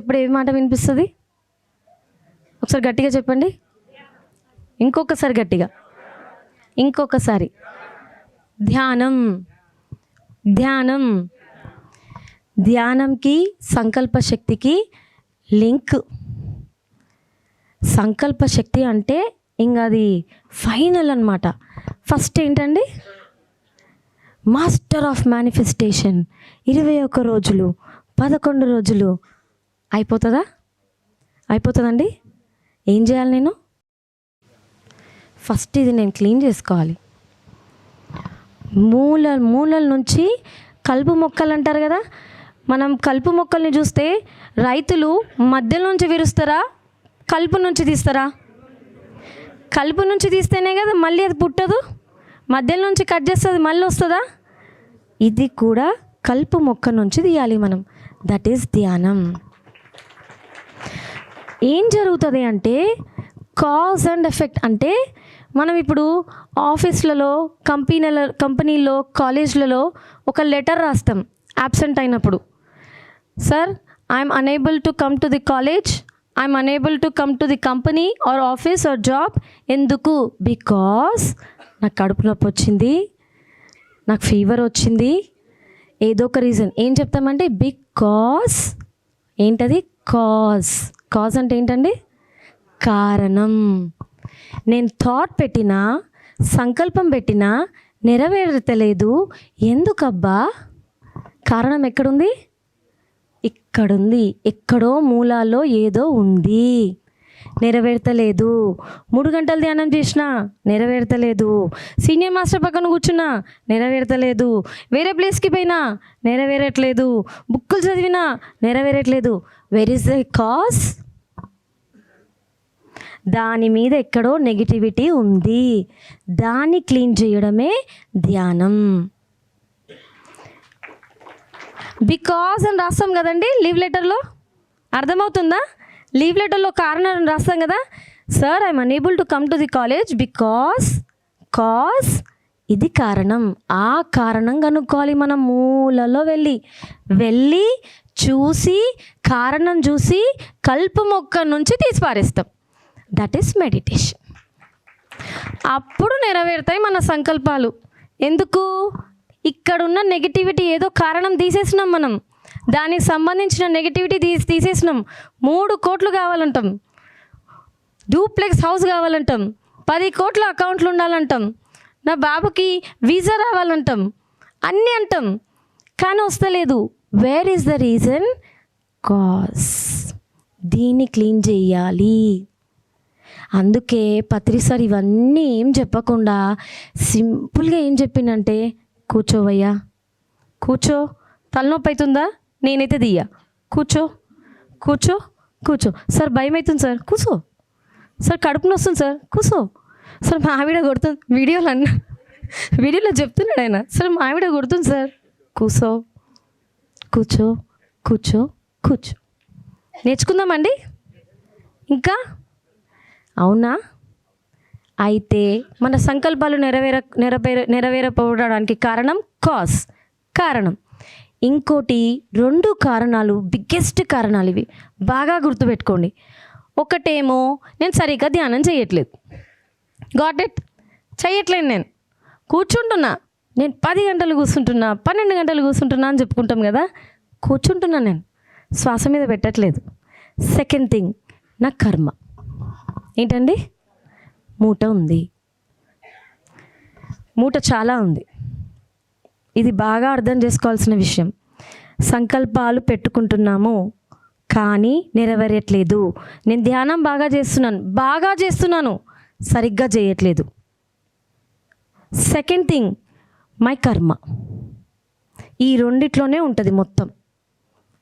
ఎప్పుడు ఏ మాట వినిపిస్తుంది? ఒకసారి గట్టిగా చెప్పండి. ఇంకొకసారి గట్టిగా, ఇంకొకసారి. ధ్యానంకి సంకల్ప శక్తికి లింక్. సంకల్ప శక్తి అంటే ఇంకా అది ఫైనల్ అన్నమాట. ఫస్ట్ ఏంటండి? Master of manifestation. 21 రోజులు, 11 రోజులు అయిపోతుందండి. ఏం చేయాలి నేను? ఫస్ట్ ఇది నేను క్లీన్ చేసుకోవాలి. మూలల నుంచి కలుపు మొక్కలు అంటారు కదా, మనం కలుపు మొక్కల్ని చూస్తే రైతులు మధ్యలో నుంచి విరుస్తారా, కలుపు నుంచి తీస్తారా? కలుపు నుంచి తీస్తేనే కదా మళ్ళీ అది పుట్టదు. మధ్యలో నుంచి కట్ చేస్తుంది, మళ్ళీ వస్తుందా? ఇది కూడా కలుపు మొక్క నుంచి తీయాలి మనం. దట్ ఈస్ ధ్యానం. ఏం జరుగుతుంది అంటే కాజ్ అండ్ ఎఫెక్ట్. అంటే మనం ఇప్పుడు ఆఫీస్లలో, కంపెనీల్లో, కాలేజ్లలో ఒక లెటర్ రాస్తాం యాబ్సెంట్ అయినప్పుడు. Sir, I'm unable to come to the college, I'm unable to come to the company or office or job. ఎందుకు? బికాస్ నాకు కడుపు నొప్పి వచ్చింది, నాకు ఫీవర్ వచ్చింది, ఏదో ఒక రీజన్. ఏం చెప్తామంటే బికాస్. ఏంటది? కాజ్ అంటే ఏంటండి? కారణం. నేను థాట్ పెట్టినా, సంకల్పం పెట్టినా నెరవేరతలేదు. ఎందుకబ్బా? కారణం ఎక్కడుంది? ఇక్కడుంది. ఎక్కడో మూలాల్లో ఏదో ఉంది, నెరవేర్తలేదు. 3 గంటలు ధ్యానం చేసినా నెరవేర్తలేదు. సీనియర్ మాస్టర్ పక్కన కూర్చున్నా నెరవేర్తలేదు. వేరే ప్లేస్కి పోయినా నెరవేరట్లేదు. బుక్కులు చదివినా నెరవేరట్లేదు. Where is the cause? దాని మీద ఎక్కడో నెగిటివిటీ ఉంది. దాన్ని క్లీన్ చేయడమే ధ్యానం. బికాజ్ అని రాస్తాం కదండి లీవ్ లెటర్లో. అర్థమవుతుందా? లీవ్ లెటర్లో కారణం రాస్తాం కదా. Sir, I'm unable to come to the college because. ఇది కారణం. ఆ కారణం కనుక్కోవాలి మనం. మూలలో వెళ్ళి చూసి, కారణం చూసి కలుపు మొక్క నుంచి తీసి పారేస్తాం. That is meditation. అప్పుడు నెరవేరుతాయి మన సంకల్పాలు. ఎందుకు? ఇక్కడున్న నెగిటివిటీ ఏదో కారణం తీసేసినాం మనం. దానికి సంబంధించిన నెగిటివిటీ తీసేసినాం. 3 కోట్లు కావాలంటాం, డూప్లెక్స్ హౌస్ కావాలంటాం, 10 కోట్ల అకౌంట్లు ఉండాలంటాం, నా బాబుకి వీసా రావాలంటాం, అన్నీ అంటాం, కానీ వస్తలేదు. Where is the reason? Cause. దీన్ని క్లీన్ చేయాలి. అందుకే పత్రి సార్ ఇవన్నీ ఏం చెప్పకుండా సింపుల్గా ఏం చెప్పిండంటే, కూర్చోవయ్యా, కూర్చో. తలనొప్పి అవుతుందా? నేనైతే దియ్యా. కూర్చో. సార్ భయం అవుతుంది సార్, కూర్చో. సార్ కడుపు నొస్తుంది సార్, కూర్చో. సార్ మా ఆవిడ కొడుతుంది, వీడియోలో చెప్తున్నాడు ఆయన. సార్ మా ఆవిడ కొడుతుంది సార్, కూర్చో. కూర్చో కూర్చో కూర్చో. నేర్చుకుందామండి ఇంకా? అవునా? అయితే మన సంకల్పాలు నెరవేరపోవడానికి కారణం. ఇంకోటి 2 కారణాలు, బిగ్గెస్ట్ కారణాలు ఇవి, బాగా గుర్తుపెట్టుకోండి. ఒకటేమో నేను సరిగ్గా ధ్యానం చేయట్లేదు. Got it? చేయట్లేదు, నేను కూర్చుంటున్నా. నేను 10 గంటలు కూర్చుంటున్నా, 12 గంటలు కూర్చుంటున్నా అని చెప్పుకుంటాం కదా. కూర్చుంటున్నా, నేను శ్వాస మీద పెట్టట్లేదు. సెకండ్ థింగ్, నా కర్మ ఏంటండి? మూట ఉంది, మూట చాలా ఉంది. ఇది బాగా అర్థం చేసుకోవాల్సిన విషయం. సంకల్పాలు పెట్టుకుంటున్నాము కానీ నెరవేరట్లేదు. నేను ధ్యానం బాగా చేస్తున్నాను సరిగ్గా చేయట్లేదు. సెకండ్ థింగ్, మై కర్మ. ఈ రెండిట్లోనే ఉంటుంది మొత్తం.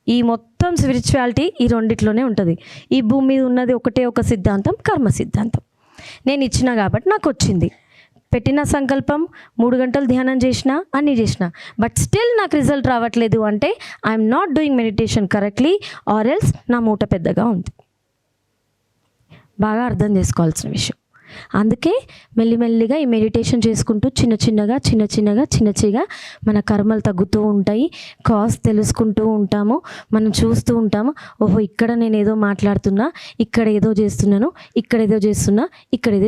ఈ మొత్తం స్పిరిచువాలిటీ ఈ రెండిట్లోనే ఉంటుంది. ఈ భూమి మీద ఉన్నది ఒకటే ఒక సిద్ధాంతం, కర్మ సిద్ధాంతం. నేను ఇచ్చిన కాబట్టి నాకు వచ్చింది. పెట్టిన సంకల్పం 3 గంటలు ధ్యానం చేసిన, అన్నీ చేసిన, బట్ స్టిల్ నాకు రిజల్ట్ రావట్లేదు అంటే I'm not doing meditation correctly, or else నా మూట పెద్దగా ఉంది. బాగా అర్థం చేసుకోవాల్సిన విషయం. అందుకే మెల్లిమెల్లిగా ఈ మెడిటేషన్ చేసుకుంటూ చిన్న చిన్నగా మన కర్మలు తగ్గుతూ ఉంటాయి. కాజ్ తెలుసుకుంటూ ఉంటాము, మనం చూస్తూ ఉంటాము. ఓహో, ఇక్కడ నేను ఏదో మాట్లాడుతున్నా, ఇక్కడ ఏదో చేస్తున్నాను, ఇక్కడ ఏదో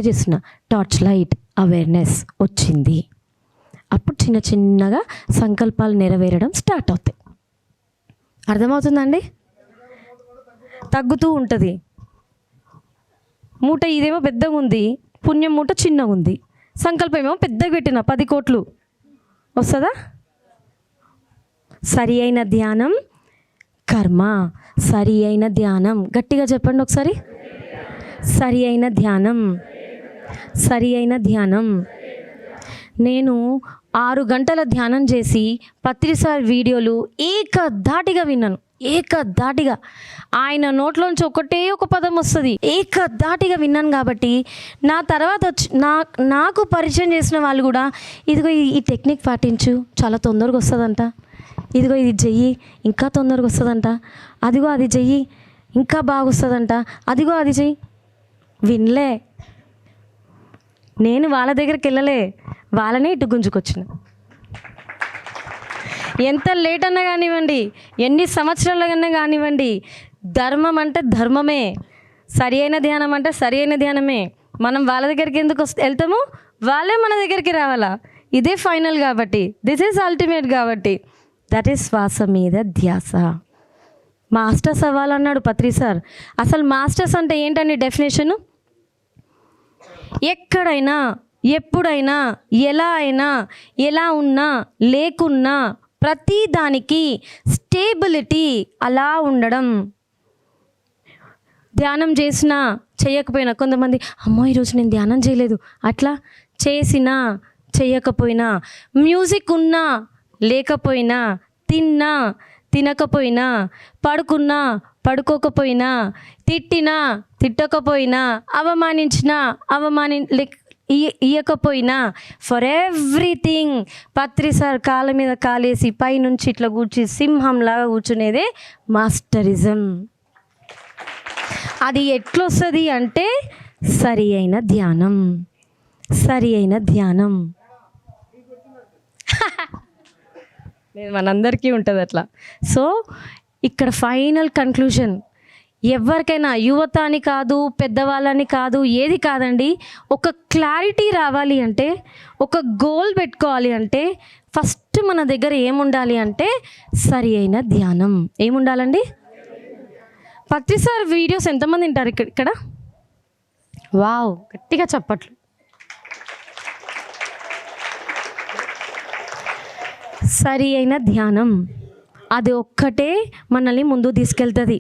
చేస్తున్నా. టార్చ్ లైట్ అవేర్నెస్ వచ్చింది. అప్పుడు చిన్నగా సంకల్పాలు నెరవేరడం స్టార్ట్ అవుతాయి. అర్థమవుతుందండి? తగ్గుతూ ఉంటుంది మూట. ఇదేమో పెద్దగా ఉంది, పుణ్యం మూట చిన్నగా ఉంది. సంకల్పం ఏమో పెద్దగా పెట్టిన 10 కోట్లు వస్తుందా? సరి అయిన ధ్యానం కర్మ. సరి అయిన ధ్యానం గట్టిగా చెప్పండి ఒకసారి. సరి అయిన ధ్యానం. నేను 6 గంటల ధ్యానం చేసి పత్రి సార్ వీడియోలు ఏకధాటిగా విన్నాను. ఆయన నోట్లోంచి ఒకటే ఒక పదం వస్తుంది, ఏకధాటిగా విన్నాను. కాబట్టి నా తర్వాత నాకు పరిచయం చేసిన వాళ్ళు కూడా, ఇదిగో ఈ టెక్నిక్ పాటించు, చాలా తొందరగా వస్తుందంట, ఇదిగో ఇది చెయ్యి ఇంకా తొందరగా వస్తుందంట, అదిగో అది చెయ్యి ఇంకా బాగా వస్తుందంట, అదిగో అది చెయ్యి. వినలే, నేను వాళ్ళ దగ్గరికి వెళ్ళలే, వాళ్ళనే ఇటు గుంజుకొచ్చిన. ఎంత లేట్ అన్నా కానివ్వండి, ఎన్ని సంవత్సరాలకన్నా కానివ్వండి, ధర్మం అంటే ధర్మమే, సరి అయిన ధ్యానం అంటే సరి అయిన ధ్యానమే. మనం వాళ్ళ దగ్గరికి ఎందుకు వెళ్తాము? వాళ్ళే మన దగ్గరికి రావాలా. ఇదే ఫైనల్ కాబట్టి, దిస్ ఈజ్ అల్టిమేట్ కాబట్టి, దట్ ఈస్ శ్వాస మీద ధ్యాస. మాస్టర్స్ అవ్వాలన్నాడు పత్రి సార్. అసలు మాస్టర్స్ అంటే ఏంటండి డెఫినేషను? ఎక్కడైనా, ఎప్పుడైనా, ఎలా అయినా, ఎలా ఉన్నా లేకున్నా, ప్రతి దానికి స్టేబిలిటీ అలా ఉండడం. ధ్యానం చేసినా చేయకపోయినా, కొంతమంది అమ్మో ఈరోజు నేను ధ్యానం చేయలేదు, అట్లా చేసినా చేయకపోయినా, మ్యూజిక్ ఉన్నా లేకపోయినా, తిన్నా తినకపోయినా, పడుకున్నా పడుకోకపోయినా, తిట్టినా తిట్టకపోయినా, అవమానించినా ఇయ్యకపోయినా, ఫర్ ఎవ్రీథింగ్ పత్రి సార్ కాళ్ళ మీద కాలేసి పైనుంచి ఇట్లా కూర్చి సింహంలాగా కూర్చునేదే మాస్టరిజం. అది ఎట్లొస్తుంది అంటే సరి అయిన ధ్యానం. మనందరికీ ఉంటుంది అట్లా. సో ఇక్కడ ఫైనల్ కన్క్లూజన్, ఎవరికైనా యువత అని కాదు, పెద్దవాళ్ళని కాదు, ఏది కాదండి, ఒక క్లారిటీ రావాలి అంటే, ఒక గోల్ పెట్టుకోవాలి అంటే, ఫస్ట్ మన దగ్గర ఏముండాలి అంటే సరి అయిన ధ్యానం. ఏముండాలండి? పత్రి సార్ వీడియోస్ ఎంతమంది వింటారు ఇక్కడ? వావ్, గట్టిగా చప్పట్లు. సరి అయిన ధ్యానం అది ఒక్కటే మనల్ని ముందు తీసుకెళ్తుంది,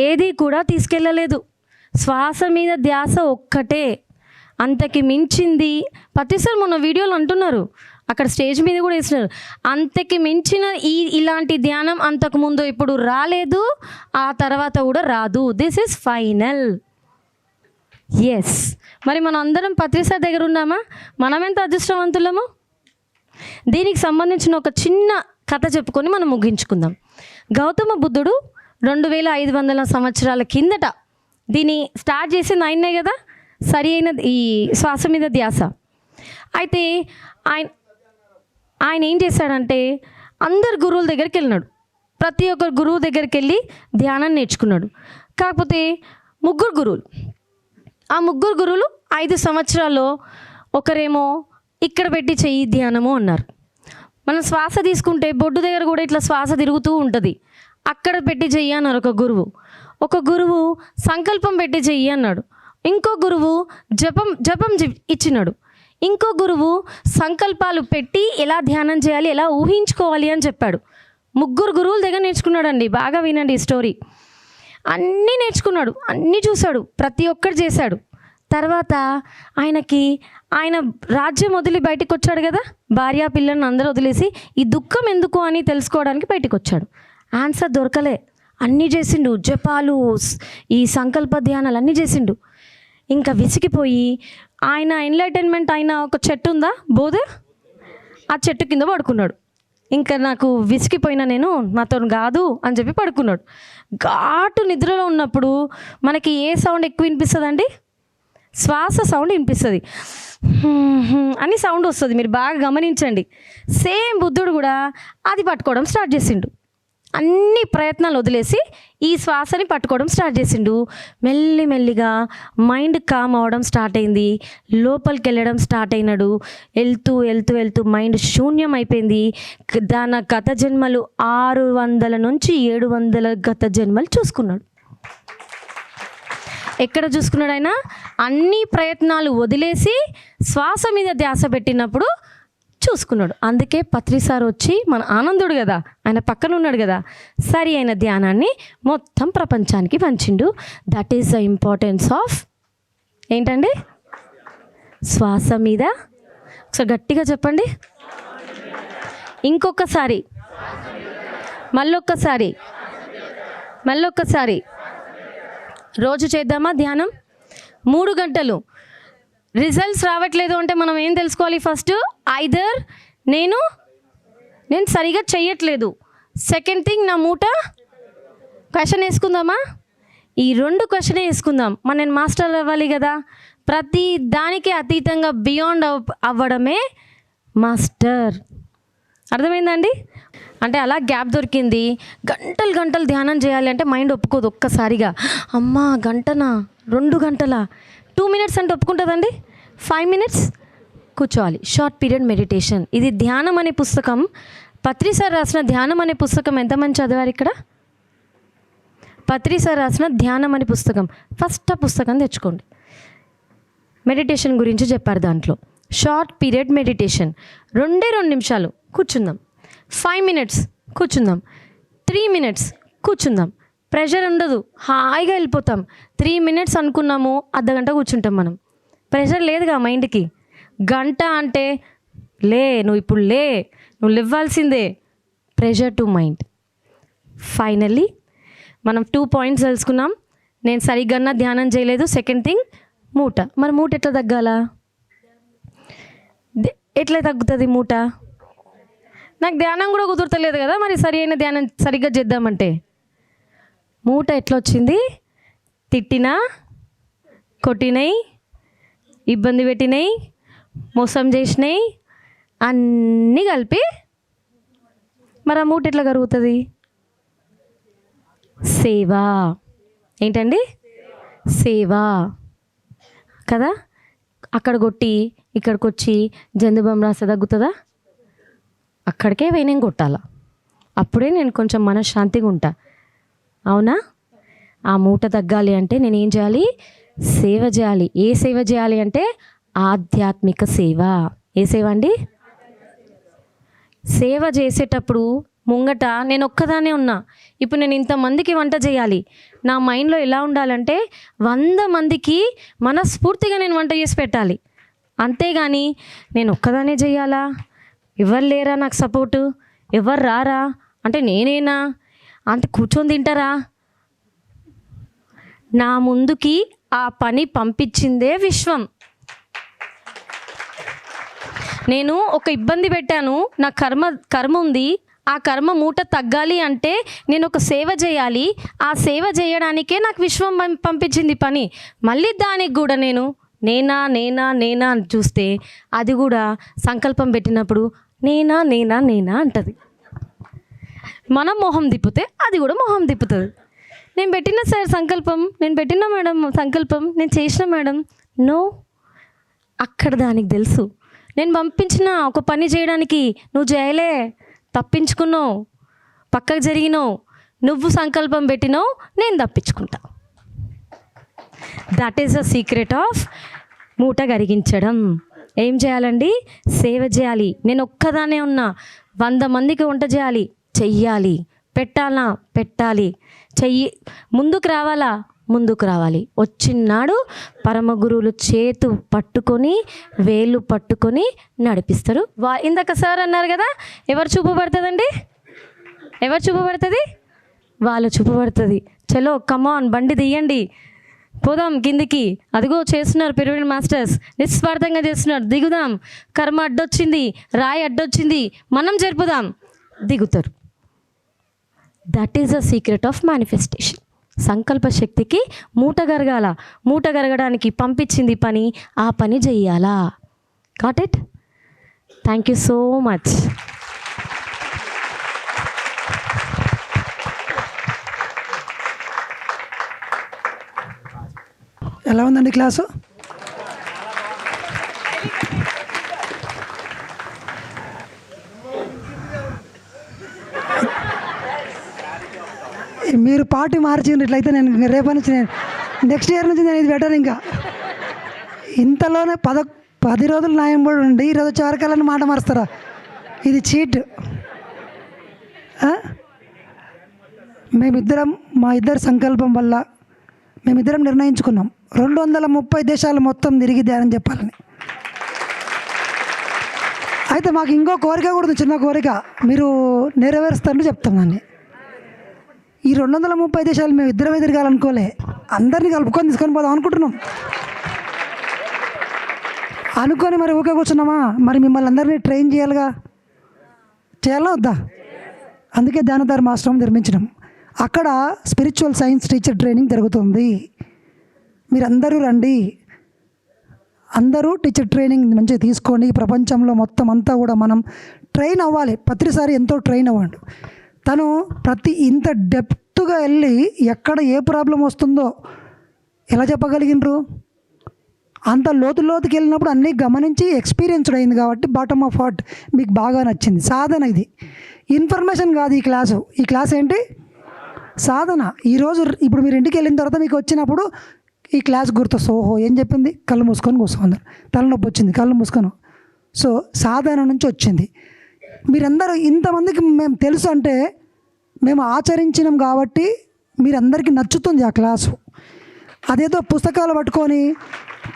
ఏది కూడా తీసుకెళ్ళలేదు. శ్వాస మీద ధ్యాస ఒక్కటే, అంతకి మించింది. పత్రి సార్ మొన్న వీడియోలు అంటున్నారు, అక్కడ స్టేజ్ మీద కూడా వేసినారు, అంతకి మించిన ఇలాంటి ధ్యానం అంతకుముందు ఇప్పుడు రాలేదు, ఆ తర్వాత కూడా రాదు. This is final. ఎస్, మరి మనం అందరం పత్రి సార్ దగ్గర ఉన్నామా? మనం ఎంత అదృష్టవంతులము? దీనికి సంబంధించిన ఒక చిన్న కథ చెప్పుకొని మనం ముగించుకుందాం. గౌతమ బుద్ధుడు 2500 సంవత్సరాల కిందట దీన్ని స్టార్ట్ చేసింది ఆయన్నే కదా, సరి అయిన ఈ శ్వాస మీద ధ్యాస. అయితే ఆయన ఏం చేశాడంటే అందరు గురువుల దగ్గరికి వెళ్ళినాడు, ప్రతి ఒక్కరు గురువు దగ్గరికి వెళ్ళి ధ్యానాన్ని నేర్చుకున్నాడు. కాకపోతే 3 గురువులు, ఆ 3 గురువులు 5 సంవత్సరాల్లో ఒకరేమో ఇక్కడ పెట్టి చెయ్యి ధ్యానము అన్నారు. మనం శ్వాస తీసుకుంటే బొడ్డు దగ్గర కూడా ఇట్లా శ్వాస తిరుగుతూ ఉంటుంది, అక్కడ పెట్టి చెయ్యి అన్నారు ఒక గురువు. ఒక గురువు సంకల్పం పెట్టి చెయ్యి అన్నాడు. ఇంకో గురువు జపం ఇచ్చినాడు. ఇంకో గురువు సంకల్పాలు పెట్టి ఎలా ధ్యానం చేయాలి, ఎలా ఊహించుకోవాలి అని చెప్పాడు. 3 గురువుల దగ్గర నేర్చుకున్నాడండి. బాగా వినండి ఈ స్టోరీ. అన్నీ నేర్చుకున్నాడు, అన్నీ చూశాడు, ప్రతి ఒక్కరు చేశాడు. తర్వాత ఆయన రాజ్యం వదిలి బయటకు వచ్చాడు కదా, భార్య పిల్లల్ని అందరూ వదిలేసి ఈ దుఃఖం ఎందుకు అని తెలుసుకోవడానికి బయటకు వచ్చాడు. ఆన్సర్ దొరకలే, అన్నీ చేసిండు, జపాలు, ఈ సంకల్ప ధ్యానాలు అన్నీ చేసిండు. ఇంకా విసిగిపోయి ఆయన ఎన్లైటన్మెంట్ అయిన ఒక చెట్టు ఉందా బోధ, ఆ చెట్టు కింద పడుకున్నాడు. ఇంకా నాకు విసిగిపోయినా నేను నాతో కాదు అని చెప్పి పడుకున్నాడు. ఘాటు నిద్రలో ఉన్నప్పుడు మనకి ఏ సౌండ్ ఎక్కువ వినిపిస్తుంది అండి? శ్వాస సౌండ్ వినిపిస్తుంది, అని సౌండ్ వస్తుంది. మీరు బాగా గమనించండి. సేమ్ బుద్ధుడు కూడా అది పట్టుకోవడం స్టార్ట్ చేసిండు. అన్ని ప్రయత్నాలు వదిలేసి ఈ శ్వాసని పట్టుకోవడం స్టార్ట్ చేసిండు. మెల్లిమెల్లిగా మైండ్ కామ్ అవ్వడం స్టార్ట్ అయింది, లోపలికి వెళ్ళడం స్టార్ట్ అయినాడు. వెళ్తూ వెళ్తూ వెళ్తూ మైండ్ శూన్యం అయిపోయింది. దాని గత జన్మలు 600 నుంచి 700 గత జన్మలు చూసుకున్నాడు. ఎక్కడ చూసుకున్నాడు ఆయన? అన్ని ప్రయత్నాలు వదిలేసి శ్వాస మీద ధ్యాస పెట్టినప్పుడు చూసుకున్నాడు. అందుకే పత్రి సార్ వచ్చి, మన ఆనందుడు కదా, ఆయన పక్కన ఉన్నాడు కదా, సరి అయిన ధ్యానాన్ని మొత్తం ప్రపంచానికి పంచిండు. That is the importance of ఏంటండి? శ్వాస మీద. ఒకసారి గట్టిగా చెప్పండి, ఇంకొకసారి, మళ్ళొక్కసారి. రోజు చేద్దామా ధ్యానం? 3 గంటలు. రిజల్ట్స్ రావట్లేదు అంటే మనం ఏం తెలుసుకోవాలి? ఫస్ట్ ఐదర్ నేను సరిగా చెయ్యట్లేదు, సెకండ్ థింగ్ నా మూట. క్వశ్చన్ వేసుకుందామా? ఈ 2 క్వశ్చన్ వేసుకుందాం. నేను మాస్టర్ అవ్వాలి కదా, ప్రతి దానికి అతీతంగా బియాండ్ అవ్వడమే మాస్టర్. అర్థమైందండి? అంటే అలా గ్యాప్ దొరికింది. గంటలు ధ్యానం చేయాలి అంటే మైండ్ ఒప్పుకోదు ఒక్కసారిగా. అమ్మా గంటనా, 2 గంటలా, 2 minutes అంటే ఒప్పుకుంటుందండి? 5 minutes కూర్చోవాలి. Short period meditation. ఇది ధ్యానం అనే పుస్తకం, పత్రి సార్ రాసిన ధ్యానం అనే పుస్తకం ఎంతమంది చదివారు ఇక్కడ? పత్రి సార్ రాసిన ధ్యానం అనే పుస్తకం, ఫస్ట్ ఆ పుస్తకం తెచ్చుకోండి. మెడిటేషన్ గురించి చెప్పారు దాంట్లో. షార్ట్ పీరియడ్ మెడిటేషన్, 2 నిమిషాలు కూర్చుందాం, 5 minutes కూర్చుందాం, 3 minutes కూర్చుందాం. ప్రెషర్ ఉండదు, హాయిగా వెళ్ళిపోతాం. 3 minutes అనుకున్నాము, అర్ధగంట కూర్చుంటాం మనం. ప్రెషర్ లేదుగా మైండ్కి. గంట అంటే నువ్వు లేవ్వాల్సిందే. Pressure to mind. ఫైనల్లీ మనం 2 points తెలుసుకున్నాం. నేను సరిగ్గా ధ్యానం చేయలేదు. సెకండ్ థింగ్ మూట. మరి మూట ఎట్లా తగ్గాలా? ఎట్లా తగ్గుతుంది మూట? నాకు ధ్యానం కూడా కుదురుతలేదు కదా, మరి సరి అయిన ధ్యానం సరిగ్గా చేద్దామంటే మూట ఎట్లా వచ్చింది? తిట్టినా, కొట్టినాయి, ఇబ్బంది పెట్టినాయి, మోసం చేసినాయి, అన్నీ కలిపి మరి ఆ మూట ఎట్లా కరుగుతుంది? సేవ. ఏంటండి? సేవ కదా. అక్కడ కొట్టి ఇక్కడికి వచ్చి జందుబం రాస్తే తగ్గుతుందా? అక్కడికే నేను కొట్టాలా, అప్పుడే నేను కొంచెం మనశ్శాంతిగా ఉంటా. అవునా? ఆ మూట తగ్గాలి అంటే నేను ఏం చేయాలి? సేవ చేయాలి. ఏ సేవ చేయాలి అంటే ఆధ్యాత్మిక సేవ. ఏ సేవ అండి? సేవ చేసేటప్పుడు ముంగట నేను ఒక్కదానే ఉన్నా. ఇప్పుడు నేను ఇంతమందికి వంట చేయాలి. నా మైండ్లో ఎలా ఉండాలంటే 100 మందికి మనస్ఫూర్తిగా నేను వంట చేసి పెట్టాలి. అంతేగాని నేను ఒక్కదానే చేయాలా, ఎవరు లేరా నాకు సపోర్టు, ఎవరు రారా అంటే నేనేనా అంటే కూర్చొని తింటారా? నా ముందుకి ఆ పని పంపించిందే విశ్వం. నేను ఒక ఇబ్బంది పెట్టాను, నా కర్మ ఉంది, ఆ కర్మ మూట తగ్గాలి అంటే నేను ఒక సేవ చేయాలి. ఆ సేవ చేయడానికే నాకు విశ్వం పంపించింది పని. మళ్ళీ దానికి కూడా నేనా అని చూస్తే అది కూడా సంకల్పం పెట్టినప్పుడు నేనా అంటది. మనం మొహం తిప్పితే అది కూడా మొహం తిప్పుతుంది. నేను పెట్టిన సార్ సంకల్పం, నేను పెట్టిన మేడం సంకల్పం, నేను చేసిన మేడం నో. అక్కడ దానికి తెలుసు నేను పంపించిన ఒక పని చేయడానికి నువ్వు చేయలే, తప్పించుకున్నావు, పక్కకు జరిగినావు, నువ్వు సంకల్పం పెట్టినావు, నేను తప్పించుకుంటా. That is the secret of మూట కరిగించడం. ఏం చేయాలండి? సేవ చేయాలి. నేను ఒక్కదానే ఉన్నా, 100 మందికి వంట చేయాలి, చెయ్యాలి. పెట్టాలి. ముందుకు రావాలి. వచ్చినాడు పరమ గురువులు చేతు పట్టుకొని వేలు పట్టుకొని నడిపిస్తారు. ఇందాక సార్ అన్నారు కదా, ఎవరు చూపు పడుతుందండి? ఎవరు చూపు పడుతుంది? వాళ్ళు చూపు పడుతుంది. చలో కమాన్, బండి తీయండి, పోదాం కిందికి. అదిగో చేస్తున్నారు పిరమిడ్ మాస్టర్స్, నిస్వార్థంగా చేస్తున్నారు. దిగుదాం. కర్మ అడ్డొచ్చింది, రాయి అడ్డొచ్చింది, మనం జరుపుదాం. దిగుతారు. That is the secret of manifestation. సంకల్ప శక్తికి మూట కరగడానికి పంపించింది పని, ఆ పని చెయ్యాలా. Got it? Thank you so much. ఎలా ఉందండి క్లాసు? మీరు పార్టీ మార్చినట్లయితే నేను రేపటి నుంచి నెక్స్ట్ ఇయర్ నుంచి నేను ఇది బెటర్. ఇంకా ఇంతలోనే 10 రోజులు న్యాయంబడి ఉండి ఈరోజు చివరికాలని మాట మారుస్తారా? ఇది చీట్. మేమిద్దరం, మా ఇద్దరి సంకల్పం వల్ల మేమిద్దరం నిర్ణయించుకున్నాం 230 దేశాలు మొత్తం తిరిగి ధ్యానం చెప్పాలని. అయితే మాకు ఇంకో కోరిక కూడా ఉంది, చిన్న కోరిక. మీరు నెరవేరుస్తారని చెప్తాం దాన్ని. ఈ 230 దేశాలు మేము ఇద్దరమే తిరగాలనుకోలే, అందరినీ కలుపుకొని తీసుకొని పోదాం అనుకుంటున్నాం. అనుకొని మరి ఊకే కూర్చున్నామా? మరి మిమ్మల్ని అందరినీ ట్రైన్ చేయాలా వద్దా? అందుకే ధ్యానధర్మ ఆశ్రమం నిర్మించినాం. అక్కడ స్పిరిచువల్ సైన్స్ టీచర్ ట్రైనింగ్ జరుగుతుంది. మీరందరూ రండి, అందరూ టీచర్ ట్రైనింగ్ మంచిగా తీసుకోండి. ఈ ప్రపంచంలో మొత్తం అంతా కూడా మనం ట్రైన్ అవ్వాలి. ప్రతిసారి ఎంతో ట్రైన్ అవ్వండి. తను ఇంత డెప్త్గా వెళ్ళి ఎక్కడ ఏ ప్రాబ్లం వస్తుందో ఎలా చెప్పగలిగినరు? అంత లోతుకి వెళ్ళినప్పుడు అన్నీ గమనించి ఎక్స్పీరియన్స్డ్ అయింది కాబట్టి బాటమ్ ఆఫ్ హార్ట్ మీకు బాగా నచ్చింది. సాధన ఇది, ఇన్ఫర్మేషన్ కాదు. ఈ క్లాస్ ఏంటి? సాధన. ఈరోజు ఇప్పుడు మీరు ఇంటికి వెళ్ళిన తర్వాత మీకు వచ్చినప్పుడు ఈ క్లాస్ గుర్తొస్తుంది. ఓహో ఏం చెప్పింది? కళ్ళు మూసుకొని కూర్చున్నారు, తలనొప్పి వచ్చింది, కళ్ళు మూసుకొని. సో సాధన నుంచి వచ్చింది. మీరందరూ ఇంతమందికి మేము తెలుసు అంటే మేము ఆచరించినాం కాబట్టి మీరందరికీ నచ్చుతుంది ఆ క్లాసు. అదేదో పుస్తకాలు పట్టుకొని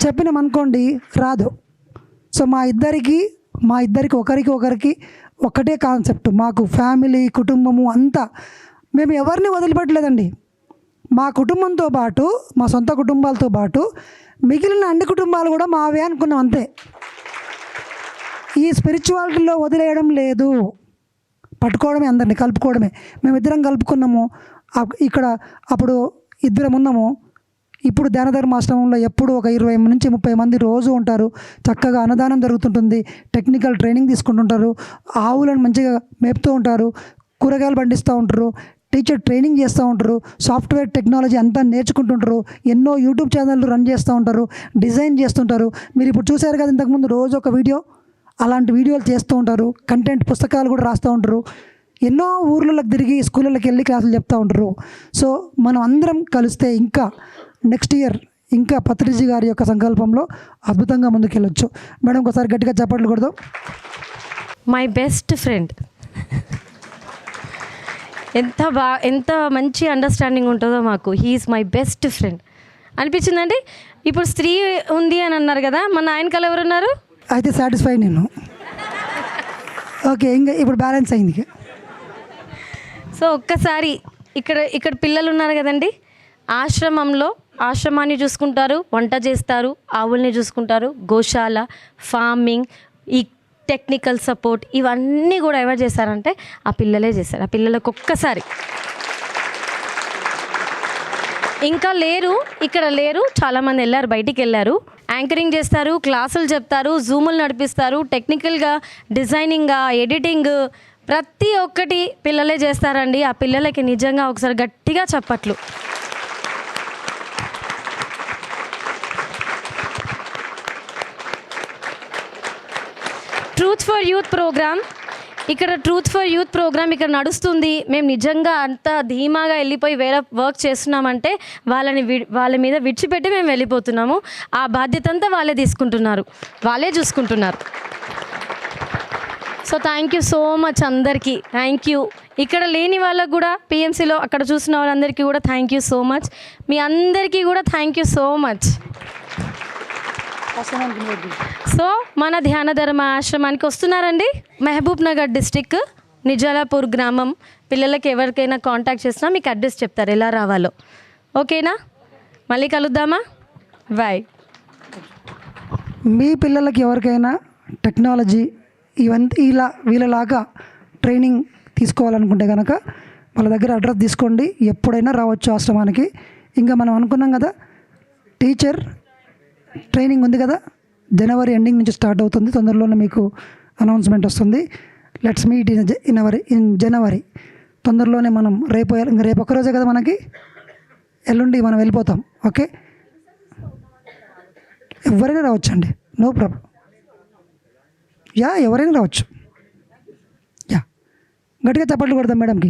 చెప్పినామనుకోండి రాదు. సో మా ఇద్దరికి ఒకరికి ఒకటే కాన్సెప్ట్. మాకు ఫ్యామిలీ, కుటుంబము అంతా మేము ఎవరిని వదిలిపెట్టలేదండి. మా కుటుంబంతో పాటు, మా సొంత కుటుంబాలతో పాటు మిగిలిన అన్ని కుటుంబాలు కూడా మావే అనుకున్నాం అంతే. ఈ స్పిరిచువాలిటీలో వదిలేయడం లేదు, పట్టుకోవడమే, అందరినీ కలుపుకోవడమే. మేమిద్దరం కలుపుకున్నాము. ఇక్కడ అప్పుడు ఇద్దరం ఉన్నాము. ఇప్పుడు ధ్యానధర్మాశ్రమంలో ఎప్పుడు ఒక 20 నుంచి 30 మంది రోజు ఉంటారు. చక్కగా అన్నదానం జరుగుతుంటుంది, టెక్నికల్ ట్రైనింగ్ తీసుకుంటుంటారు, ఆవులను మంచిగా మేపుతూ ఉంటారు, కూరగాయలు పండిస్తూ ఉంటారు, టీచర్ ట్రైనింగ్ చేస్తూ ఉంటారు, సాఫ్ట్వేర్ టెక్నాలజీ అంతా నేర్చుకుంటుంటారు, ఎన్నో యూట్యూబ్ ఛానళ్ళు రన్ చేస్తూ ఉంటారు, డిజైన్ చేస్తుంటారు. మీరు ఇప్పుడు చూశారు కదా ఇంతకుముందు రోజు ఒక వీడియో, అలాంటి వీడియోలు చేస్తూ ఉంటారు. కంటెంట్ పుస్తకాలు కూడా రాస్తూ ఉంటారు. ఎన్నో ఊర్లలోకి తిరిగి స్కూళ్ళకి వెళ్ళి క్లాసులు చెప్తూ ఉంటారు. సో మనం అందరం కలిస్తే ఇంకా నెక్స్ట్ ఇయర్ ఇంకా పత్రిజీ గారి యొక్క సంకల్పంలో అద్భుతంగా ముందుకెళ్ళొచ్చు. మేడం ఒకసారి గట్టిగా చప్పట్లు కొడదాం. My best friend. ఎంత మంచి అండర్స్టాండింగ్ ఉంటుందో మాకు. హీఈస్ మై బెస్ట్ ఫ్రెండ్ అనిపించిందండి. ఇప్పుడు స్త్రీ ఉంది అని అన్నారు కదా, మన ఆయనకాలు ఎవరున్నారు? అయితే సాటిస్ఫై నేను. ఓకే, ఇంకా ఇప్పుడు బ్యాలెన్స్ అయింది. సో ఒక్కసారి ఇక్కడ పిల్లలు ఉన్నారు కదండి, ఆశ్రమాన్ని చూసుకుంటారు, వంట చేస్తారు, ఆవుల్ని చూసుకుంటారు, గోశాల, ఫార్మింగ్, ఈ టెక్నికల్ సపోర్ట్ ఇవన్నీ కూడా ఎవరు చేశారంటే ఆ పిల్లలే చేశారు. ఆ పిల్లలకు ఒక్కసారి ఇంకా లేరు, ఇక్కడ లేరు, చాలామంది వెళ్ళారు, బయటికి వెళ్ళారు. యాంకరింగ్ చేస్తారు, క్లాసులు చెప్తారు, జూములు నడిపిస్తారు, టెక్నికల్గా డిజైనింగ్గా ఎడిటింగ్ ప్రతి ఒక్కటి పిల్లలే చేస్తారండి. ఆ పిల్లలకి నిజంగా ఒకసారి గట్టిగా చప్పట్లు. ట్రూత్ ఫర్ యూత్ ప్రోగ్రామ్ ఇక్కడ నడుస్తుంది. మేము నిజంగా అంత ధీమాగా వెళ్ళిపోయి వేరే వర్క్ చేస్తున్నామంటే వాళ్ళ మీద విడిచిపెట్టి మేము వెళ్ళిపోతున్నాము. ఆ బాధ్యత అంతా వాళ్ళే తీసుకుంటున్నారు, వాళ్ళే చూసుకుంటున్నారు. So thank you so much అందరికీ, థ్యాంక్ యూ. ఇక్కడ లేని వాళ్ళకు కూడా పిఎంసీలో అక్కడ చూసిన వాళ్ళందరికీ కూడా థ్యాంక్ యూ సో మచ్. మీ అందరికీ కూడా thank you so much. So మన ధ్యాన ధర్మ ఆశ్రమానికి వస్తున్నారండి. మహబూబ్ నగర్ డిస్టిక్ నిజాలాపూర్ గ్రామం. పిల్లలకి ఎవరికైనా కాంటాక్ట్ చేసినా మీకు అడ్రస్ చెప్తారు ఎలా రావాలో. ఓకేనా? మళ్ళీ కలుద్దామా? బాయ్. మీ పిల్లలకి ఎవరికైనా టెక్నాలజీ వీళ్ళలాగా ట్రైనింగ్ తీసుకోవాలనుకుంటే కనుక వాళ్ళ దగ్గర అడ్రస్ తీసుకోండి. ఎప్పుడైనా రావచ్చు ఆశ్రమానికి. ఇంకా మనం అనుకున్నాం కదా, టీచర్ ట్రైనింగ్ ఉంది కదా, జనవరి ఎండింగ్ నుంచి స్టార్ట్ అవుతుంది. తొందరలోనే మీకు అనౌన్స్మెంట్ వస్తుంది. Let's meet in January. తొందరలోనే మనం రేపు ఒక్కరోజే కదా మనకి, ఎల్లుండి మనం వెళ్ళిపోతాం. ఓకే, ఎవరైనా రావచ్చు అండి, నో ప్రాబ్లం. ఎవరైనా రావచ్చు. గట్టిగా చప్పట్లు కొడతాం మేడంకి.